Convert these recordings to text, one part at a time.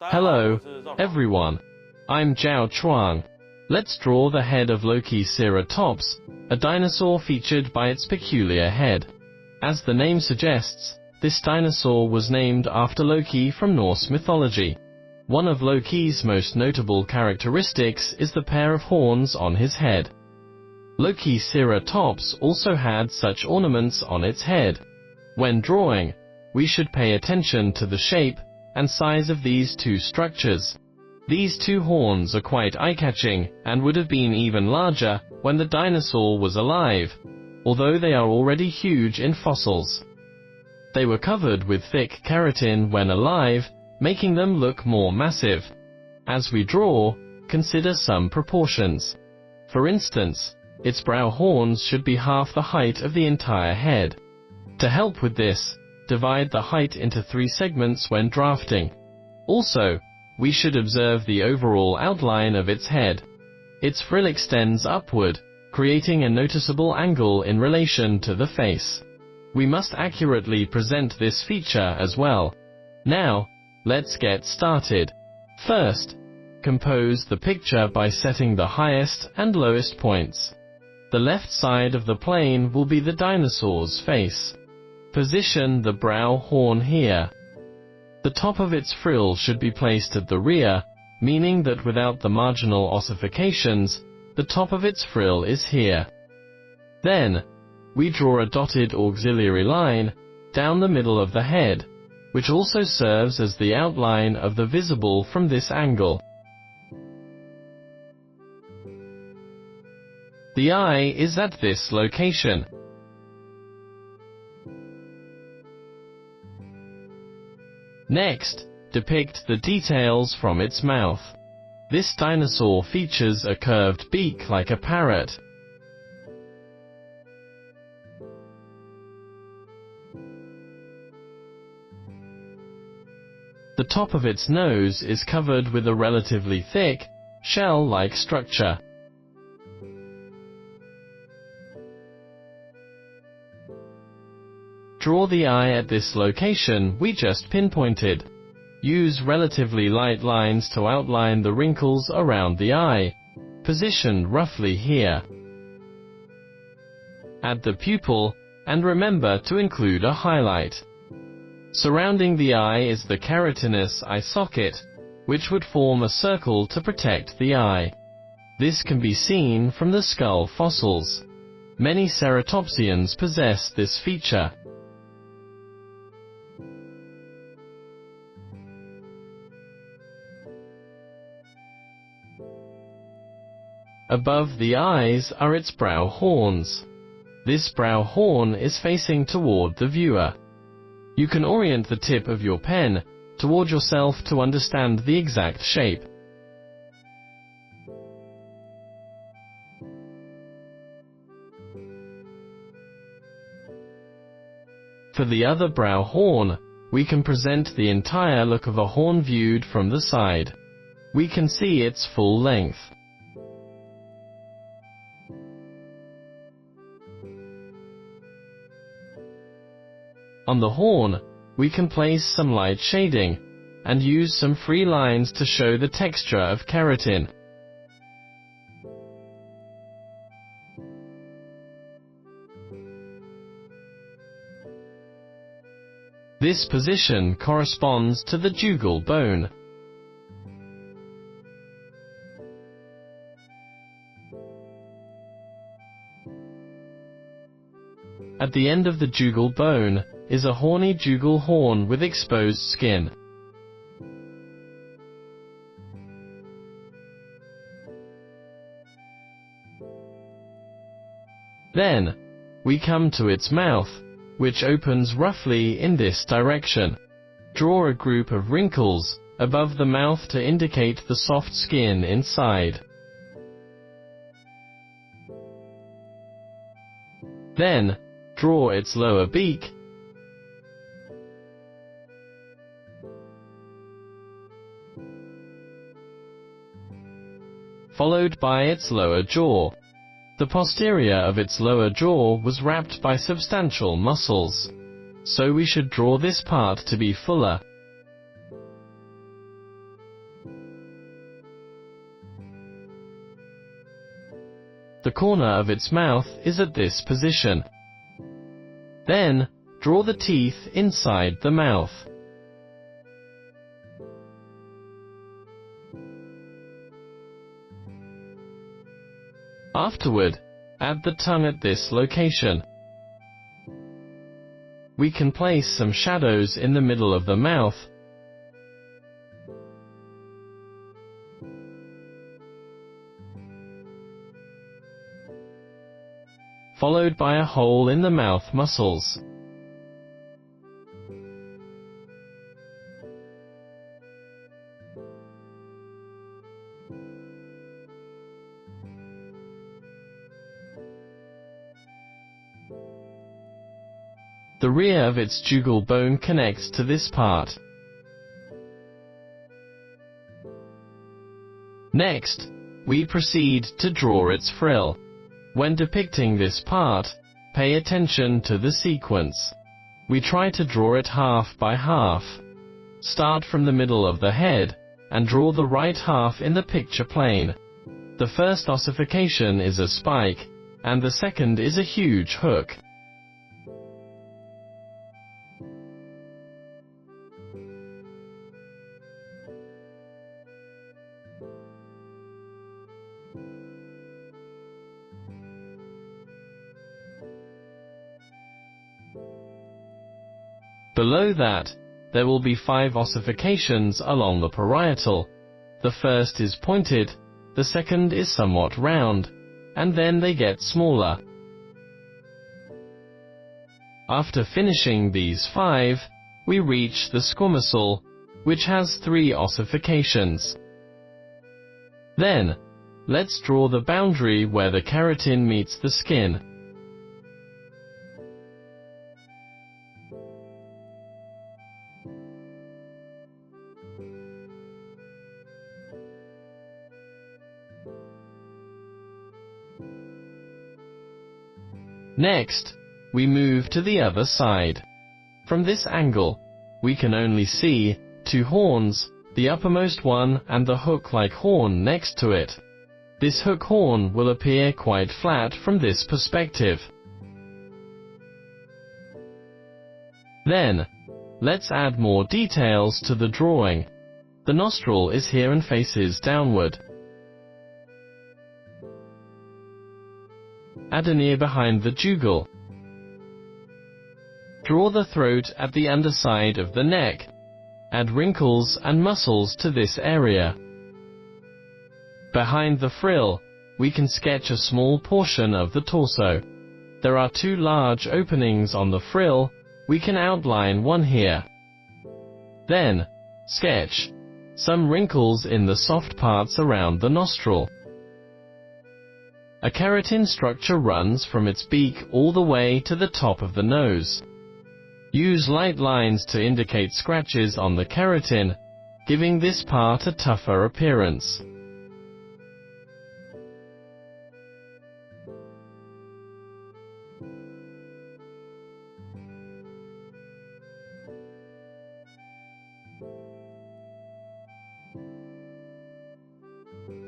Hello, everyone. I'm Chuang. Let's draw the head of Lokiceratops, a dinosaur featured by its peculiar head. As the name suggests, this dinosaur was named after Loki from Norse mythology. One of Loki's most notable characteristics is the pair of horns on his head. Lokiceratops also had such ornaments on its head. When drawing, we should pay attention to the shape and size of these two structures. These two horns are quite eye-catching and would have been even larger when the dinosaur was alive, although they are already huge in fossils. They were covered with thick keratin when alive, making them look more massive. As we draw, consider some proportions. For instance, its brow horns should be half the height of the entire head. To help with this, divide the height into 3 segments when drafting. Also, we should observe the overall outline of its head. Its frill extends upward, creating a noticeable angle in relation to the face. We must accurately present this feature as well. Now, let's get started. First, compose the picture by setting the highest and lowest points. The left side of the plane will be the dinosaur's face. Position the brow horn here. The top of its frill should be placed at the rear, meaning that without the marginal ossifications, the top of its frill is here. Then, we draw a dotted auxiliary line down the middle of the head, which also serves as the outline of the visible from this angle. The eye is at this location. Next, depict the details from its mouth. This dinosaur features a curved beak like a parrot. The top of its nose is covered with a relatively thick, shell-like structure. Draw the eye at this location we just pinpointed. Use relatively light lines to outline the wrinkles around the eye, positioned roughly here. Add the pupil, and remember to include a highlight. Surrounding the eye is the keratinous eye socket, which would form a circle to protect the eye. This can be seen from the skull fossils. Many ceratopsians possess this feature. Above the eyes are its brow horns. This brow horn is facing toward the viewer. You can orient the tip of your pen toward yourself to understand the exact shape. For the other brow horn, we can present the entire look of a horn viewed from the side. We can see its full length. On the horn, we can place some light shading, and use some free lines to show the texture of keratin. This position corresponds to the jugal bone. At the end of the jugal bone is a horny jugal horn with exposed skin. Then, we come to its mouth, which opens roughly in this direction. Draw a group of wrinkles above the mouth to indicate the soft skin inside. Then, draw its lower beak, followed by its lower jaw. The posterior of its lower jaw was wrapped by substantial muscles, so we should draw this part to be fuller. corner of its mouth is at this position. Then, draw the teeth inside the mouth. Afterward, add the tongue at this location. We can place some shadows in the middle of the mouth, followed by a hole in the mouth muscles. The rear of its jugal bone connects to this part. Next, we proceed to draw its frill. When depicting this part, pay attention to the sequence. We try to draw it half by half. Start from the middle of the head, and draw the right half in the picture plane. The first ossification is a spike, and the second is a huge hook. Below that, there will be 5 ossifications along the parietal. The first is pointed, the second is somewhat round, and then they get smaller. After finishing these 5, we reach the squamosal, which has 3 ossifications. Then, let's draw the boundary where the keratin meets the skin. Next, we move to the other side. From this angle, we can only see 2 horns, the uppermost one and the hook-like horn next to it. This hook horn will appear quite flat from this perspective. Then, let's add more details to the drawing. The nostril is here and faces downward. Add an ear behind the jugal. Draw the throat at the underside of the neck. Add wrinkles and muscles to this area. Behind the frill, we can sketch a small portion of the torso. There are 2 large openings on the frill. We can outline one here. Then, sketch some wrinkles in the soft parts around the nostril. A keratin structure runs from its beak all the way to the top of the nose. Use light lines to indicate scratches on the keratin, giving this part a tougher appearance.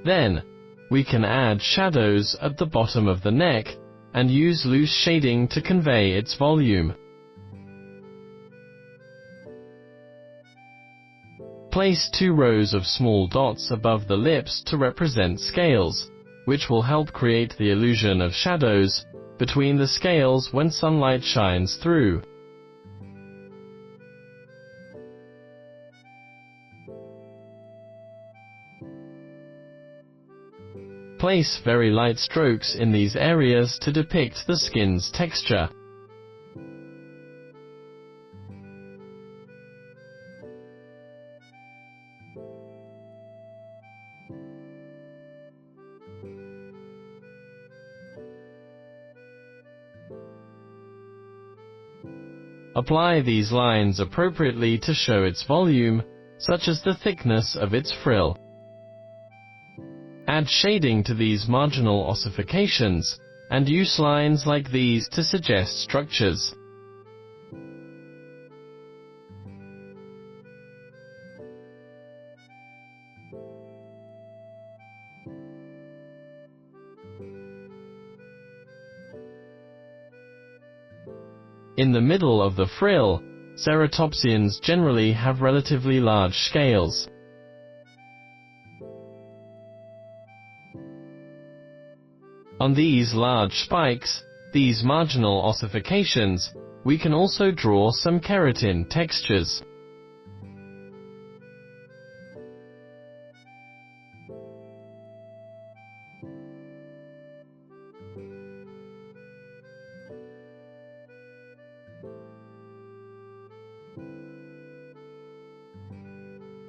Then, we can add shadows at the bottom of the neck, and use loose shading to convey its volume. Place 2 rows of small dots above the lips to represent scales, which will help create the illusion of shadows between the scales when sunlight shines through. Place very light strokes in these areas to depict the skin's texture. Apply these lines appropriately to show its volume, such as the thickness of its frill. Add shading to these marginal ossifications, and use lines like these to suggest structures. In the middle of the frill, ceratopsians generally have relatively large scales. On these large spikes, these marginal ossifications, we can also draw some keratin textures.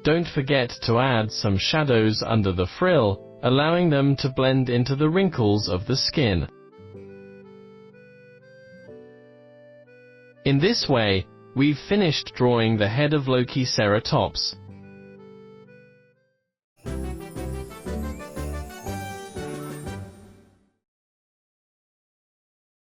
Don't forget to add some shadows under the frill, allowing them to blend into the wrinkles of the skin. In this way, we've finished drawing the head of Lokiceratops.